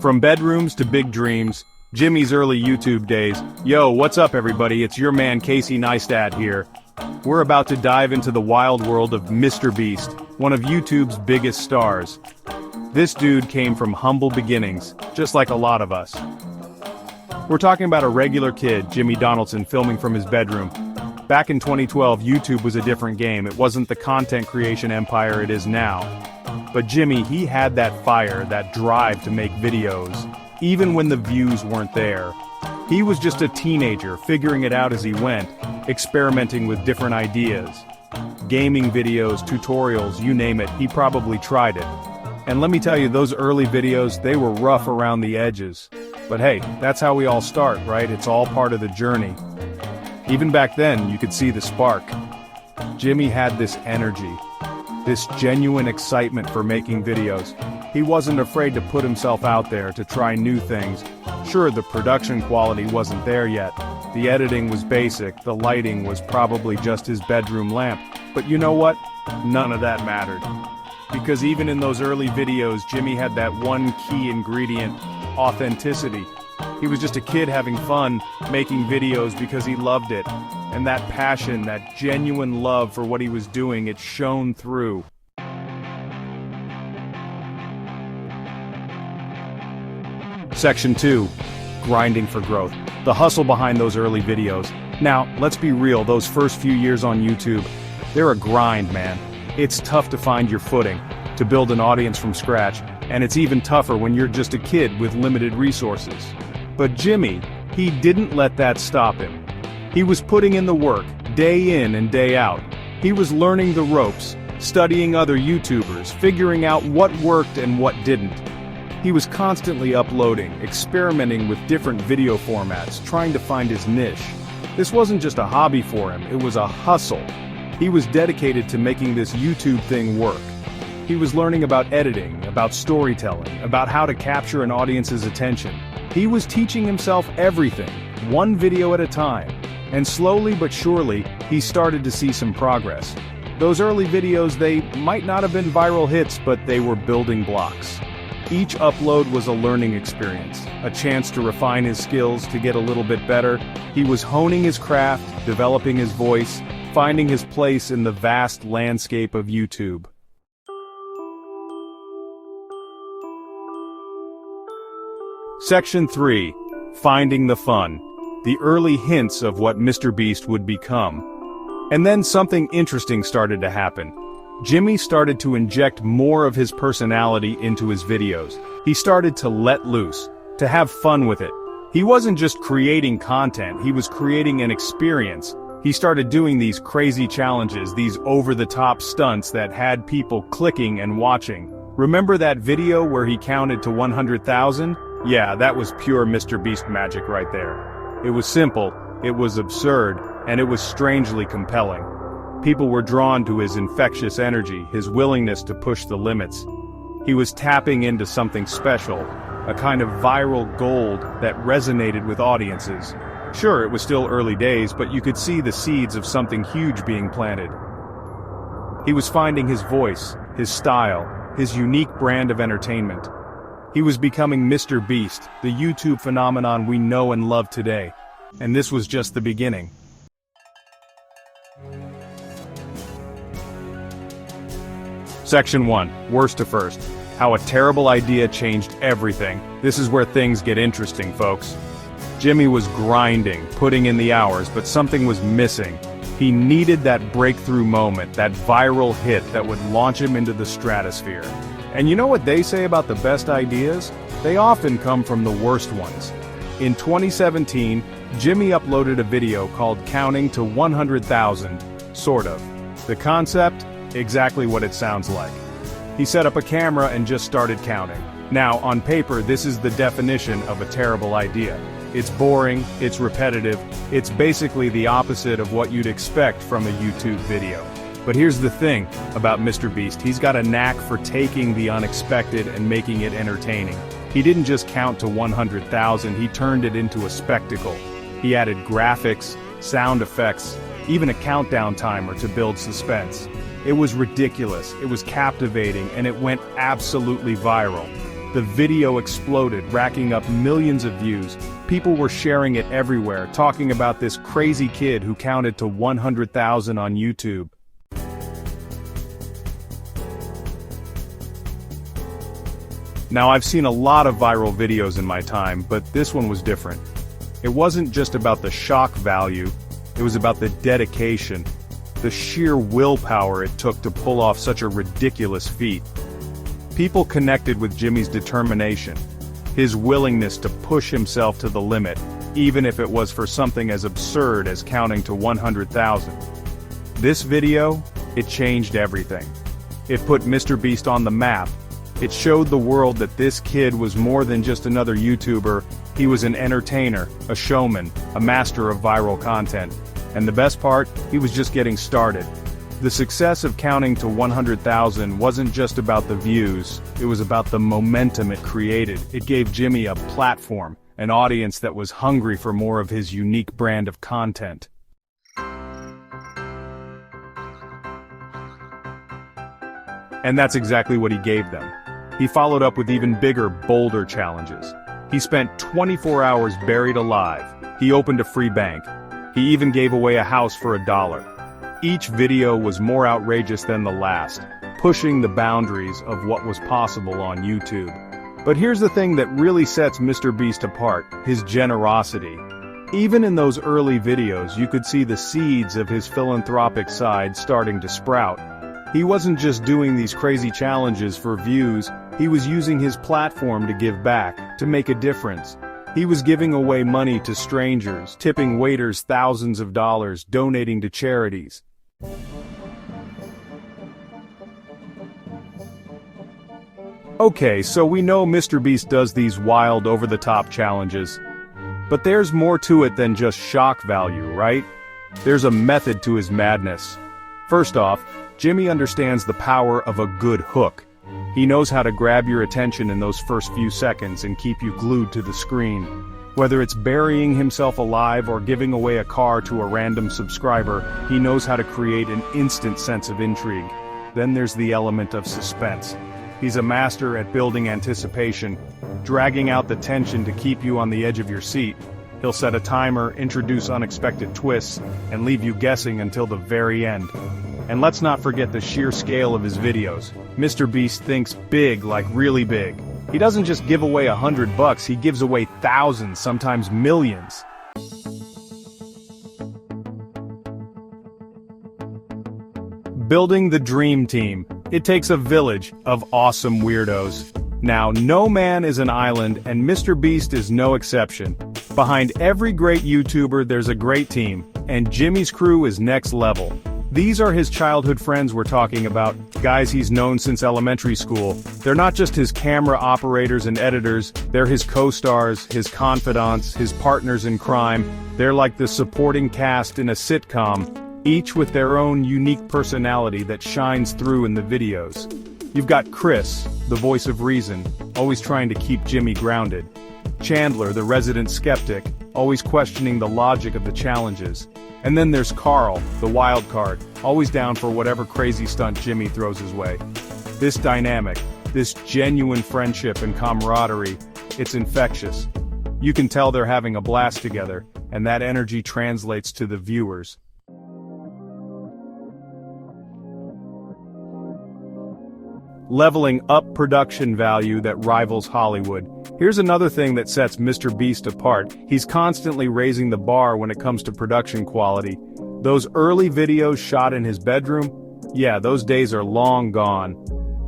From bedrooms to big dreams, Jimmy's early YouTube days. Yo, what's up everybody, it's your man Casey Neistat here. We're about to dive into the wild world of Mr. Beast, one of YouTube's biggest stars. This dude came from humble beginnings, just like a lot of us. We're talking about a regular kid, Jimmy Donaldson, filming from his bedroom. Back in 2012, YouTube was a different game. It wasn't the content creation empire it is now. But Jimmy, he had that fire, that drive to make videos, even when the views weren't there. He was just a teenager, figuring it out as he went, experimenting with different ideas. Gaming videos, tutorials, you name it, he probably tried it. And let me tell you, those early videos, they were rough around the edges. But hey, that's how we all start, right? It's all part of the journey. Even back then, you could see the spark. Jimmy had this energy, this genuine excitement for making videos. He wasn't afraid to put himself out there to try new things. Sure, the production quality wasn't there yet. The editing was basic, the lighting was probably just his bedroom lamp. But you know what? None of that mattered. Because even in those early videos, Jimmy had that one key ingredient: authenticity. He was just a kid having fun, making videos because he loved it. And that passion, that genuine love for what he was doing, it shone through. Section 2. Grinding for growth. The hustle behind those early videos. Now, let's be real, those first few years on YouTube, they're a grind, man. It's tough to find your footing, to build an audience from scratch, and it's even tougher when you're just a kid with limited resources. But Jimmy, he didn't let that stop him. He was putting in the work, day in and day out. He was learning the ropes, studying other YouTubers, figuring out what worked and what didn't. He was constantly uploading, experimenting with different video formats, trying to find his niche. This wasn't just a hobby for him, it was a hustle. He was dedicated to making this YouTube thing work. He was learning about editing, about storytelling, about how to capture an audience's attention. He was teaching himself everything, one video at a time. And slowly but surely, he started to see some progress. Those early videos, they might not have been viral hits, but they were building blocks. Each upload was a learning experience, a chance to refine his skills, to get a little bit better. He was honing his craft, developing his voice, finding his place in the vast landscape of YouTube. Section 3. Finding the fun. The early hints of what Mr. Beast would become. And then something interesting started to happen. Jimmy started to inject more of his personality into his videos. He started to let loose, to have fun with it. He wasn't just creating content, he was creating an experience. He started doing these crazy challenges, these over-the-top stunts that had people clicking and watching. Remember that video where he counted to 100,000? Yeah, that was pure Mr. Beast magic right there. It was simple, it was absurd, and it was strangely compelling. People were drawn to his infectious energy, his willingness to push the limits. He was tapping into something special, a kind of viral gold that resonated with audiences. Sure, it was still early days, but you could see the seeds of something huge being planted. He was finding his voice, his style, his unique brand of entertainment. He was becoming Mr. Beast, the YouTube phenomenon we know and love today. And this was just the beginning. Section 1. Worst to first. How a terrible idea changed everything. This is where things get interesting, folks. Jimmy was grinding, putting in the hours, but something was missing. He needed that breakthrough moment, that viral hit that would launch him into the stratosphere. And you know what they say about the best ideas? They often come from the worst ones. In 2017, Jimmy uploaded a video called Counting to 100,000, sort of. The concept? Exactly what it sounds like. He set up a camera and just started counting. Now, on paper, this is the definition of a terrible idea. It's boring, it's repetitive, it's basically the opposite of what you'd expect from a YouTube video. But here's the thing about Mr. Beast, he's got a knack for taking the unexpected and making it entertaining. He didn't just count to 100,000, he turned it into a spectacle. He added graphics, sound effects, even a countdown timer to build suspense. It was ridiculous, it was captivating, and it went absolutely viral. The video exploded, racking up millions of views. People were sharing it everywhere, talking about this crazy kid who counted to 100,000 on YouTube. Now, I've seen a lot of viral videos in my time, but this one was different. It wasn't just about the shock value, it was about the dedication, the sheer willpower it took to pull off such a ridiculous feat. People connected with Jimmy's determination, his willingness to push himself to the limit, even if it was for something as absurd as counting to 100,000. This video, it changed everything. It put MrBeast on the map. It showed the world that this kid was more than just another YouTuber. He was an entertainer, a showman, a master of viral content. And the best part, he was just getting started. The success of counting to 100,000 wasn't just about the views, it was about the momentum it created. It gave Jimmy a platform, an audience that was hungry for more of his unique brand of content. And that's exactly what he gave them. He followed up with even bigger, bolder challenges. He spent 24 hours buried alive. He opened a free bank. He even gave away a house for $1. Each video was more outrageous than the last, pushing the boundaries of what was possible on YouTube. But here's the thing that really sets MrBeast apart, his generosity. Even in those early videos, you could see the seeds of his philanthropic side starting to sprout. He wasn't just doing these crazy challenges for views, he was using his platform to give back, to make a difference. He was giving away money to strangers, tipping waiters thousands of dollars, donating to charities. Okay, so we know MrBeast does these wild, over-the-top challenges. But there's more to it than just shock value, right? There's a method to his madness. First off, Jimmy understands the power of a good hook. He knows how to grab your attention in those first few seconds and keep you glued to the screen. Whether it's burying himself alive or giving away a car to a random subscriber, he knows how to create an instant sense of intrigue. Then there's the element of suspense. He's a master at building anticipation, dragging out the tension to keep you on the edge of your seat. He'll set a timer, introduce unexpected twists, and leave you guessing until the very end. And let's not forget the sheer scale of his videos. MrBeast thinks big, like really big. He doesn't just give away $100, he gives away thousands, sometimes millions. Building the dream team. It takes a village of awesome weirdos. Now, no man is an island, and MrBeast is no exception. Behind every great YouTuber there's a great team, and Jimmy's crew is next level. These are his childhood friends we're talking about, guys he's known since elementary school. They're not just his camera operators and editors, they're his co-stars, his confidants, his partners in crime. They're like the supporting cast in a sitcom, each with their own unique personality that shines through in the videos. You've got Chris, the voice of reason, always trying to keep Jimmy grounded. Chandler, the resident skeptic, always questioning the logic of the challenges. And then there's Carl, the wild card, always down for whatever crazy stunt Jimmy throws his way. This dynamic, this genuine friendship and camaraderie, it's infectious. You can tell they're having a blast together, and that energy translates to the viewers. Leveling up production value that rivals Hollywood. Here's another thing that sets MrBeast apart. He's constantly raising the bar when it comes to production quality. Those early videos shot in his bedroom? Yeah, those days are long gone.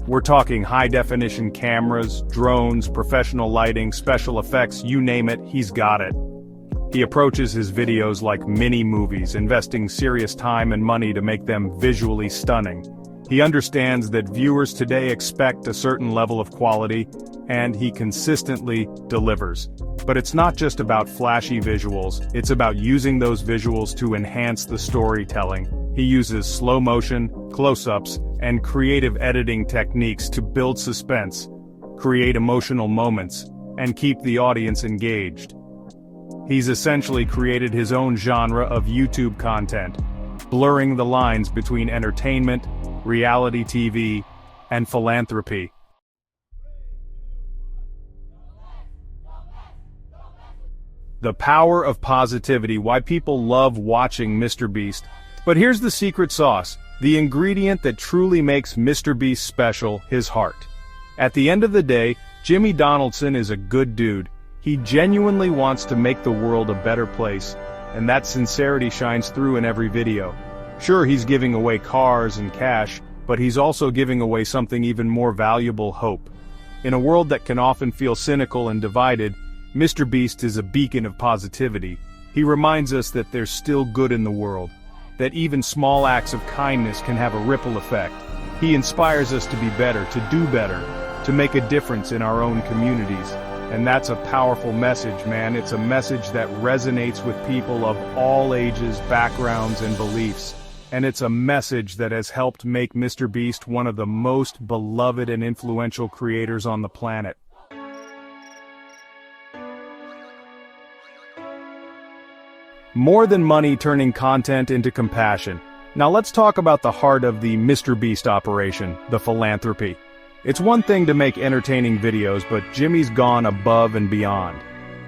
We're talking high-definition cameras, drones, professional lighting, special effects, you name it, he's got it. He approaches his videos like mini-movies, investing serious time and money to make them visually stunning. He understands that viewers today expect a certain level of quality, and he consistently delivers. But it's not just about flashy visuals, it's about using those visuals to enhance the storytelling. He uses slow motion, close-ups, and creative editing techniques to build suspense, create emotional moments, and keep the audience engaged. He's essentially created his own genre of YouTube content, blurring the lines between entertainment, reality TV, and philanthropy. The power of positivity, why people love watching MrBeast. But here's the secret sauce, the ingredient that truly makes MrBeast special, his heart. At the end of the day, Jimmy Donaldson is a good dude. He genuinely wants to make the world a better place, and that sincerity shines through in every video. Sure, he's giving away cars and cash, but he's also giving away something even more valuable, hope. In a world that can often feel cynical and divided, MrBeast is a beacon of positivity. He reminds us that there's still good in the world, that even small acts of kindness can have a ripple effect. He inspires us to be better, to do better, to make a difference in our own communities. And that's a powerful message, man. It's a message that resonates with people of all ages, backgrounds, and beliefs. And it's a message that has helped make MrBeast one of the most beloved and influential creators on the planet. More than money, turning content into compassion. Now let's talk about the heart of the MrBeast operation, the philanthropy. It's one thing to make entertaining videos, but Jimmy's gone above and beyond.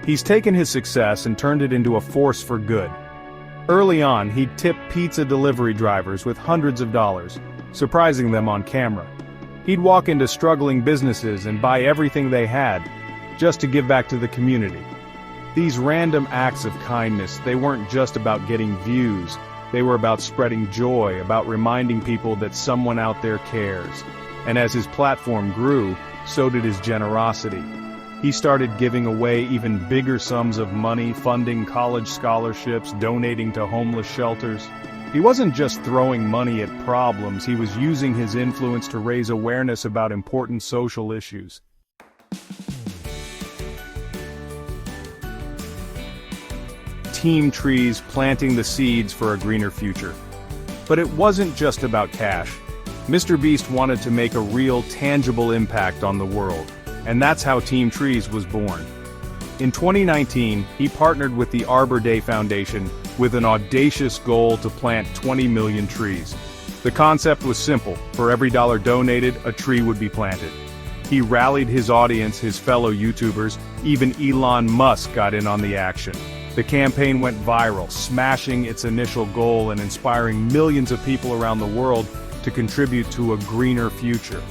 He's taken his success and turned it into a force for good. Early on, he'd tip pizza delivery drivers with hundreds of dollars, surprising them on camera. He'd walk into struggling businesses and buy everything they had, just to give back to the community. These random acts of kindness, they weren't just about getting views, they were about spreading joy, about reminding people that someone out there cares. And as his platform grew, so did his generosity. He started giving away even bigger sums of money, funding college scholarships, donating to homeless shelters. He wasn't just throwing money at problems, he was using his influence to raise awareness about important social issues. Team Trees, planting the seeds for a greener future. But it wasn't just about cash. MrBeast wanted to make a real, tangible impact on the world, and that's how Team Trees was born. In 2019, he partnered with the Arbor Day Foundation with an audacious goal to plant 20 million trees. The concept was simple: for every dollar donated, a tree would be planted. He rallied his audience, his fellow YouTubers, even Elon Musk got in on the action. The campaign went viral, smashing its initial goal and inspiring millions of people around the world to contribute to a greener future.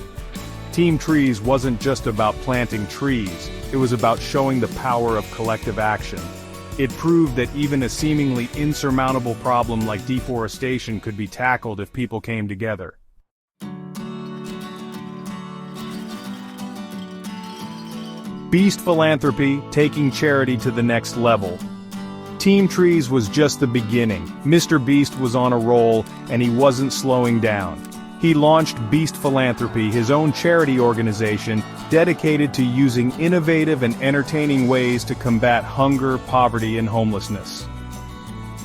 Team Trees wasn't just about planting trees, it was about showing the power of collective action. It proved that even a seemingly insurmountable problem like deforestation could be tackled if people came together. Beast Philanthropy, taking charity to the next level. Team Trees was just the beginning. MrBeast was on a roll, and he wasn't slowing down. He launched Beast Philanthropy, his own charity organization, dedicated to using innovative and entertaining ways to combat hunger, poverty, and homelessness.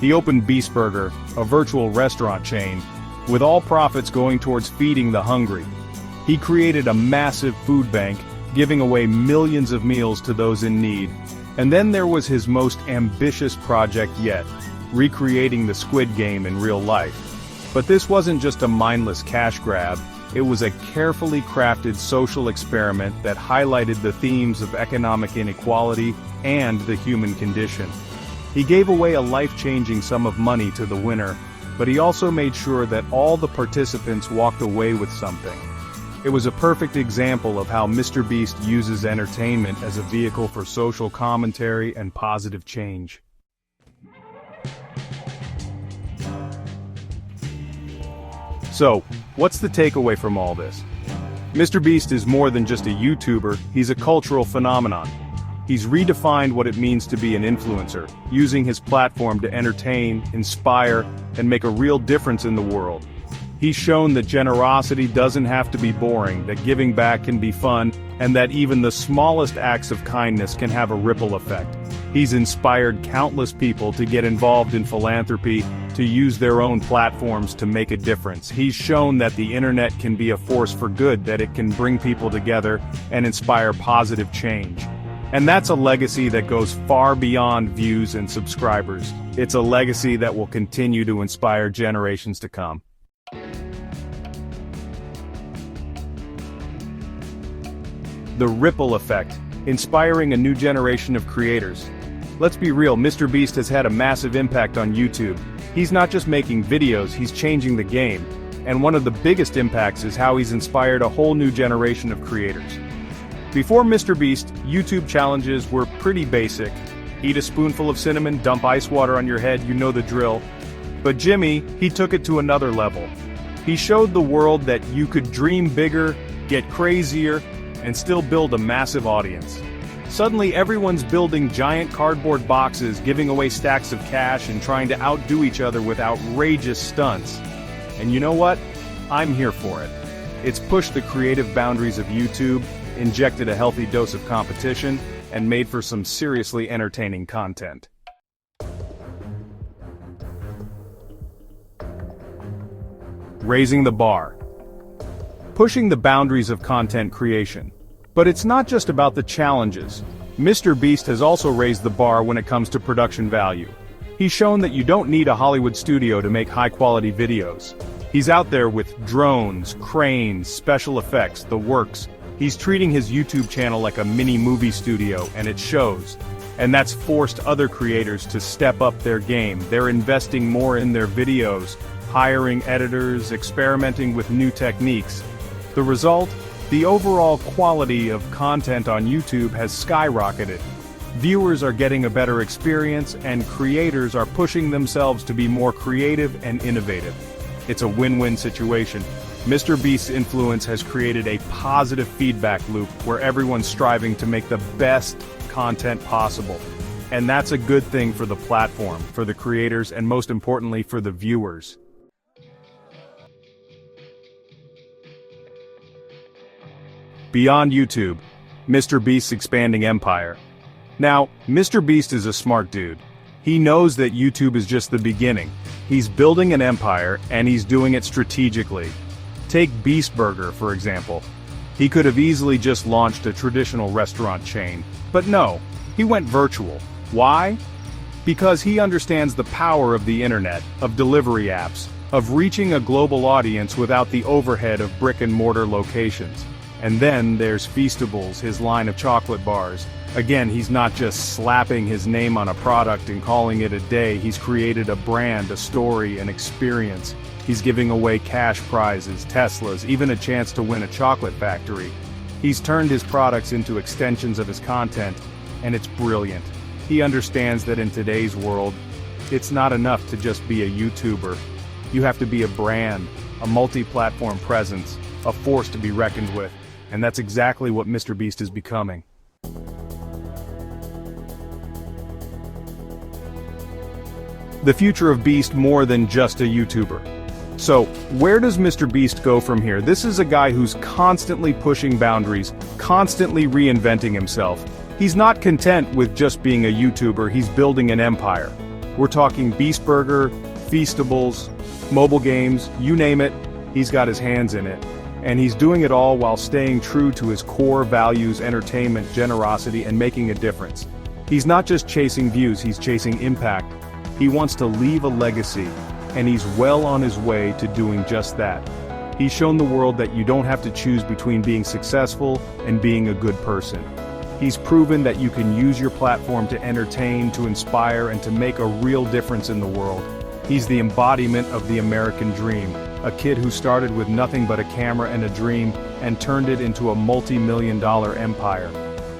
He opened Beast Burger, a virtual restaurant chain, with all profits going towards feeding the hungry. He created a massive food bank, giving away millions of meals to those in need. And then there was his most ambitious project yet, recreating the Squid Game in real life. But this wasn't just a mindless cash grab, it was a carefully crafted social experiment that highlighted the themes of economic inequality and the human condition. He gave away a life-changing sum of money to the winner, but he also made sure that all the participants walked away with something. It was a perfect example of how MrBeast uses entertainment as a vehicle for social commentary and positive change. So, what's the takeaway from all this? MrBeast is more than just a YouTuber, he's a cultural phenomenon. He's redefined what it means to be an influencer, using his platform to entertain, inspire, and make a real difference in the world. He's shown that generosity doesn't have to be boring, that giving back can be fun, and that even the smallest acts of kindness can have a ripple effect. He's inspired countless people to get involved in philanthropy, to use their own platforms to make a difference. He's shown that the internet can be a force for good, that it can bring people together and inspire positive change. And that's a legacy that goes far beyond views and subscribers. It's a legacy that will continue to inspire generations to come. The ripple effect, inspiring a new generation of creators. Let's be real, MrBeast has had a massive impact on YouTube. He's not just making videos, he's changing the game. And one of the biggest impacts is how he's inspired a whole new generation of creators. Before MrBeast, YouTube challenges were pretty basic. Eat a spoonful of cinnamon, dump ice water on your head, you know the drill. But Jimmy, he took it to another level. He showed the world that you could dream bigger, get crazier, and still build a massive audience. Suddenly everyone's building giant cardboard boxes, giving away stacks of cash and trying to outdo each other with outrageous stunts. And you know what? I'm here for it. It's pushed the creative boundaries of YouTube, injected a healthy dose of competition, and made for some seriously entertaining content. Raising the bar. Pushing the boundaries of content creation. But it's not just about the challenges. MrBeast has also raised the bar when it comes to production value. He's shown that you don't need a Hollywood studio to make high-quality videos. He's out there with drones, cranes, special effects, the works. He's treating his YouTube channel like a mini movie studio, and it shows. And that's forced other creators to step up their game. They're investing more in their videos, hiring editors, experimenting with new techniques. The result? The overall quality of content on YouTube has skyrocketed. Viewers are getting a better experience, and creators are pushing themselves to be more creative and innovative. It's a win-win situation. MrBeast's influence has created a positive feedback loop where everyone's striving to make the best content possible. And that's a good thing for the platform, for the creators, and most importantly for the viewers. Beyond YouTube, MrBeast's expanding empire. Now, MrBeast is a smart dude. He knows that YouTube is just the beginning. He's building an empire, and he's doing it strategically. Take Beast Burger, for example. He could have easily just launched a traditional restaurant chain, but no, he went virtual. Why? Because he understands the power of the internet, of delivery apps, of reaching a global audience without the overhead of brick-and-mortar locations. And then there's Feastables, his line of chocolate bars. Again, he's not just slapping his name on a product and calling it a day, he's created a brand, a story, an experience. He's giving away cash prizes, Teslas, even a chance to win a chocolate factory. He's turned his products into extensions of his content, and it's brilliant. He understands that in today's world, it's not enough to just be a YouTuber. You have to be a brand, a multi-platform presence, a force to be reckoned with. And that's exactly what MrBeast is becoming. The future of Beast more than just a YouTuber. So, where does MrBeast go from here? This is a guy who's constantly pushing boundaries, constantly reinventing himself. He's not content with just being a YouTuber, he's building an empire. We're talking Beast Burger, Feastables, mobile games, you name it, he's got his hands in it. And he's doing it all while staying true to his core values, entertainment, generosity, and making a difference. He's not just chasing views, he's chasing impact. He wants to leave a legacy, and he's well on his way to doing just that. He's shown the world that you don't have to choose between being successful and being a good person. He's proven that you can use your platform to entertain, to inspire, and to make a real difference in the world. He's the embodiment of the American dream. A kid who started with nothing but a camera and a dream, and turned it into a multi-million-dollar empire.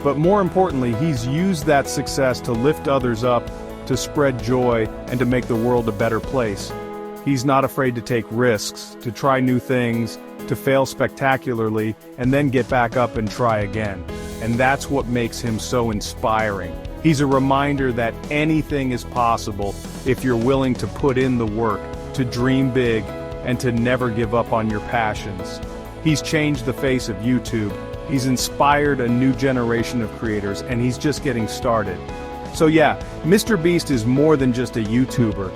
But more importantly, he's used that success to lift others up, to spread joy, and to make the world a better place. He's not afraid to take risks, to try new things, to fail spectacularly, and then get back up and try again. And that's what makes him so inspiring. He's a reminder that anything is possible if you're willing to put in the work, to dream big, and to never give up on your passions. He's changed the face of YouTube, he's inspired a new generation of creators, and he's just getting started. So yeah, MrBeast is more than just a YouTuber.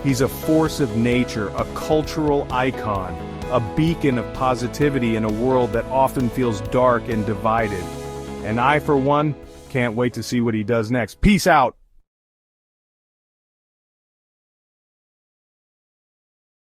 He's a force of nature, a cultural icon, a beacon of positivity in a world that often feels dark and divided. And I, for one, can't wait to see what he does next. Peace out!